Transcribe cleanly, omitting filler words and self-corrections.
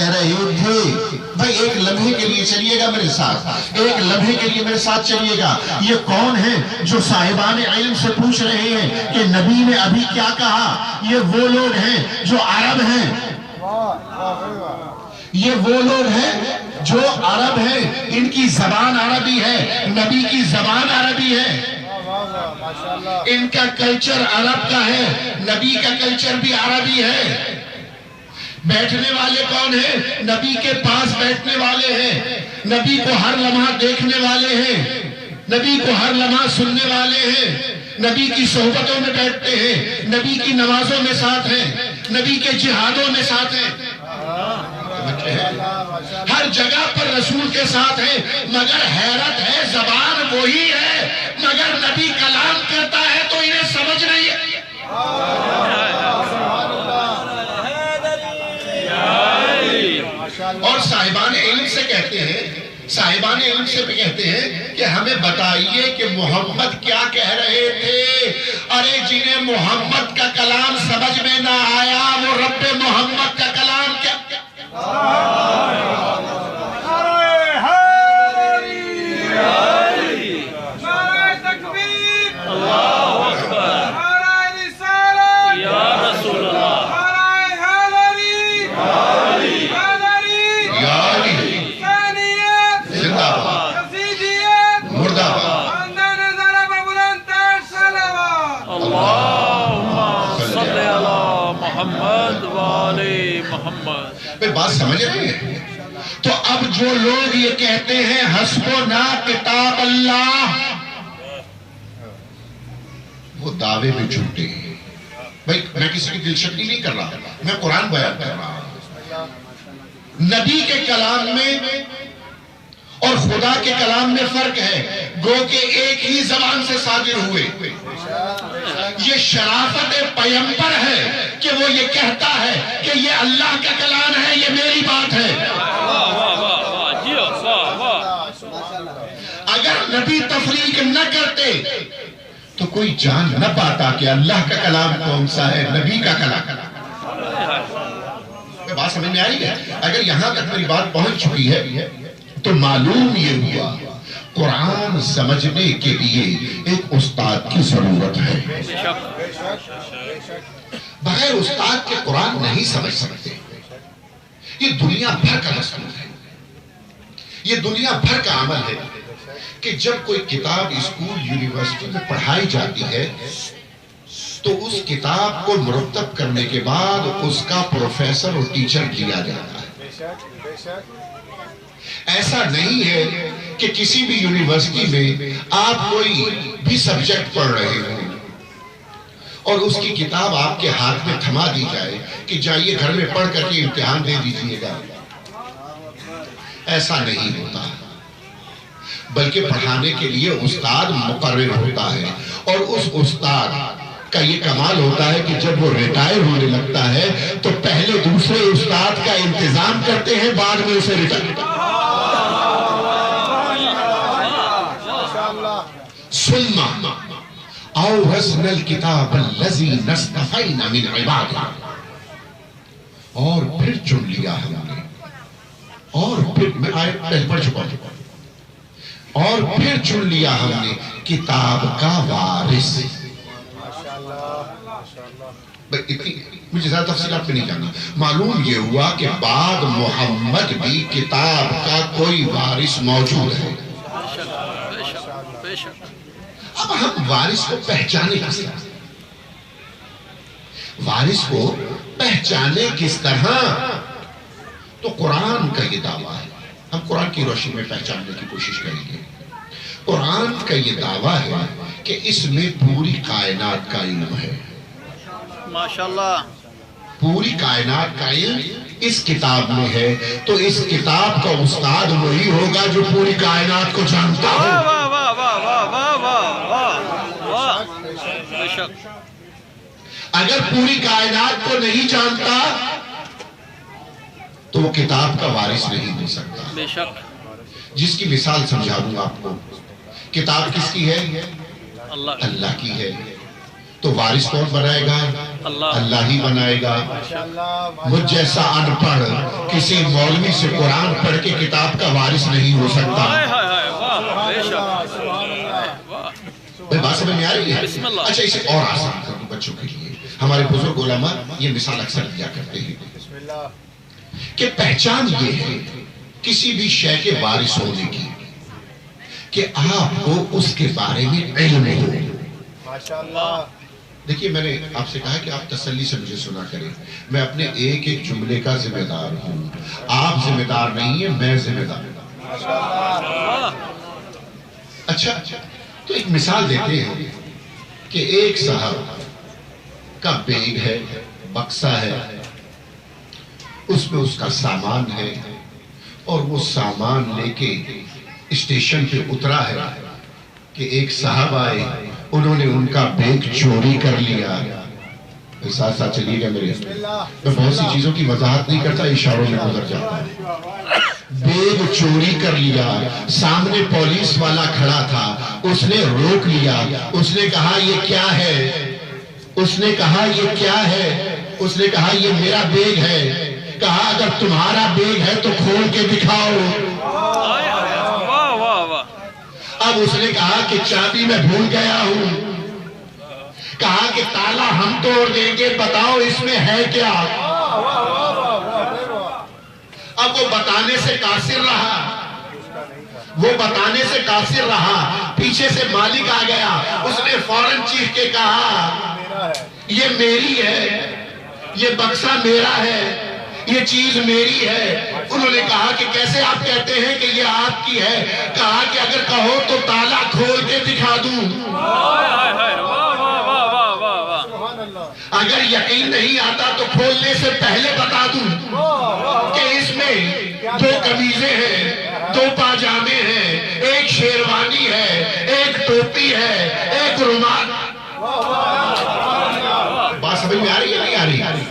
رہے تھے بھائی ایک لمحے کے لیے چلیے گا میرے ساتھ، ایک لمحے کے لیے میرے ساتھ چلیے گا. یہ کون ہے جو صاحبان علم سے پوچھ رہے ہیں کہ نبی نے ابھی کیا کہا؟ یہ وہ لوگ ہیں جو عرب ہیں، یہ وہ لوگ ہیں جو عرب ہیں، ان کی زبان عربی ہے، نبی کی زبان عربی ہے، ان کا کلچر عرب کا ہے، نبی کا کلچر بھی عربی ہے. بیٹھنے والے کون ہیں؟ نبی کے پاس بیٹھنے والے ہیں، نبی کو ہر لمحہ دیکھنے والے ہیں، نبی کو ہر لمحہ سننے والے ہیں، نبی کی صحبتوں میں بیٹھتے ہیں، نبی کی نمازوں میں ساتھ ہیں، نبی کے جہادوں میں ساتھ ہیں، ہر جگہ پر رسول کے ساتھ ہیں. مگر حیرت ہے زبان وہی ہے، مگر نبی کلام کرتا ہے تو انہیں سمجھ نہیں ہے. اور صاحبان علم سے کہتے ہیں، صاحبان علم سے بھی کہتے ہیں کہ ہمیں بتائیے کہ محمد کیا کہہ رہے تھے. ارے جنہیں محمد کا کلام سمجھ میں نہ آیا وہ رب محمد کا کلام کیا بات سمجھ رہے ہیں. تو اب جو لوگ یہ کہتے ہیں حسبنا کتاب اللہ، وہ دعوے میں جھوٹے ہیں. بھائی میں کسی کی دلچسپی نہیں کر رہا، میں قرآن بیان کر رہا ہوں. نبی کے کلام میں اور خدا کے کلام میں فرق ہے، گو کہ ایک ہی زبان سے صادر ہوئے. یہ شرافت پیغمبر ہے کہ وہ یہ کہتا ہے کہ یہ اللہ کا کلام ہے، یہ میری بات ہے. اگر نبی تفریق نہ کرتے تو کوئی جان نہ پاتا کہ اللہ کا کلام کون سا ہے، نبی کا کلام. بات سمجھ میں آئی ہے؟ اگر یہاں تک میری بات پہنچ چکی ہے تو معلوم یہ ہوا قرآن سمجھنے کے لیے ایک استاد کی ضرورت ہے. بغیر استاد کے قرآن نہیں سمجھ سکتے. یہ دنیا بھر کا دستور ہے، یہ دنیا بھر کا عمل ہے کہ جب کوئی کتاب اسکول یونیورسٹی میں پڑھائی جاتی ہے تو اس کتاب کو مرتب کرنے کے بعد اس کا پروفیسر اور ٹیچر دیا جاتا ہے. ایسا نہیں ہے کہ کسی بھی یونیورسٹی میں آپ کوئی بھی سبجیکٹ پڑھ رہے ہوں اور اس کی کتاب آپ کے ہاتھ میں تھما دی جائے کہ جائیے گھر میں پڑھ کر کے امتحان دے دیجئے گا. ایسا نہیں ہوتا، بلکہ پڑھانے کے لیے استاد مقرر ہوتا ہے. اور اس استاد کا یہ کمال ہوتا ہے کہ جب وہ ریٹائر ہونے لگتا ہے تو پہلے دوسرے استاد کا انتظام کرتے ہیں، بعد میں اسے ریٹائر. ثم اوحزنا الکتاب الذی نصطفینا من عبادنا، اور پھر چن لیا ہم نے، اور پھر میں آیت پہلے پڑھ چکا ہوں، اور پھر چن لیا ہم نے کتاب کا وارث. مجھے زیادہ تفصیلات پہ نہیں جانا. معلوم یہ ہوا کہ بعد محمد بھی کتاب کا کوئی وارث موجود ہے. اب ہم وارث کو پہچانے کس طرح؟ وارث کو پہچانے کس طرح؟ تو قرآن کا یہ دعویٰ ہے. ہم قرآن کی روشنی میں پہچاننے کی کوشش کریں گے. قرآن کا یہ دعویٰ ہے کہ اس میں پوری کائنات کا علم ہے. ماشاءاللہ، پوری کائنات کا علم اس کتاب میں ہے. تو اس کتاب کا استاد وہی ہوگا جو پوری کائنات کو جانتا ہو. اگر پوری کائنات کو نہیں جانتا تو وہ کتاب کا وارث نہیں ہو سکتا. بے شک. جس کی مثال سمجھا دوں آپ کو. کتاب کس کی ہے؟ اللہ اللہ کی ہے. تو وارث کون بنائے گا؟ اللہ ہی بنائے گا۔ مجھ جیسا ان پڑھ کسی مولوی سے قرآن پڑھ کے کتاب کا وارث نہیں ہو سکتا۔ بات سمجھ میں آ رہی ہے؟ اچھا اسے اور آسان کر دوں بچوں کے لیے۔ ہمارے بزرگ علماء یہ مثال اکثر دیا کرتے ہیں کہ پہچان یہ ہے کسی بھی شے کے وارث ہونے کی کہ آپ کو اس کے بارے میں علم ہو۔ دیکھیے میں نے آپ سے کہا کہ آپ تسلی سے مجھے سنا کریں، میں اپنے ایک ایک جملے کا ذمہ دار ہوں۔ آپ ذمہ دار نہیں ہیں، میں ذمہ دار ہوں۔ اچھا تو ایک مثال دیتے ہیں کہ ایک صاحب کا بیگ ہے، بکسہ ہے، اس میں اس کا سامان ہے، اور وہ سامان لے کے اسٹیشن پہ اترا ہے کہ ایک صاحب آئے، انہوں نے ان کا بیگ چوری کر لیا۔ ساتھ ساتھ چلیے گا میرے، میں بہت سی چیزوں کی وضاحت نہیں کرتا، اشاروں میں گزر جاتا ہے۔ بیگ چوری کر لیا، سامنے پولیس والا کھڑا تھا، اس نے روک لیا، اس نے کہا یہ کیا ہے؟ اس نے کہا یہ کیا ہے؟ اس نے کہا یہ میرا بیگ ہے۔ کہا اگر تمہارا بیگ ہے تو کھول کے دکھاؤ۔ اب اس نے کہا کہ چابی میں بھول گیا ہوں۔ کہا کہ تالا ہم توڑ دیں گے، بتاؤ اس میں ہے کیا؟ اب وہ بتانے سے قاصر رہا، پیچھے سے مالک آ گیا، اس نے فوراً چیخ کے کہا یہ میری ہے، یہ بکسہ میرا ہے، یہ چیز میری ہے۔ انہوں نے کہا کہ کیسے آپ کہتے ہیں کہ یہ آپ کی ہے؟ کہا کہ اگر کہو تو تالا کھول کے دکھا دوں، اگر یقین نہیں آتا تو کھولنے سے پہلے بتا دوں کہ اس میں 2 قمیضیں ہیں، 2 پاجامے ہیں، ایک شیروانی ہے، ایک ٹوپی ہے، ایک رومال۔ بات سمجھ میں آ رہی ہے نہیں آ رہی؟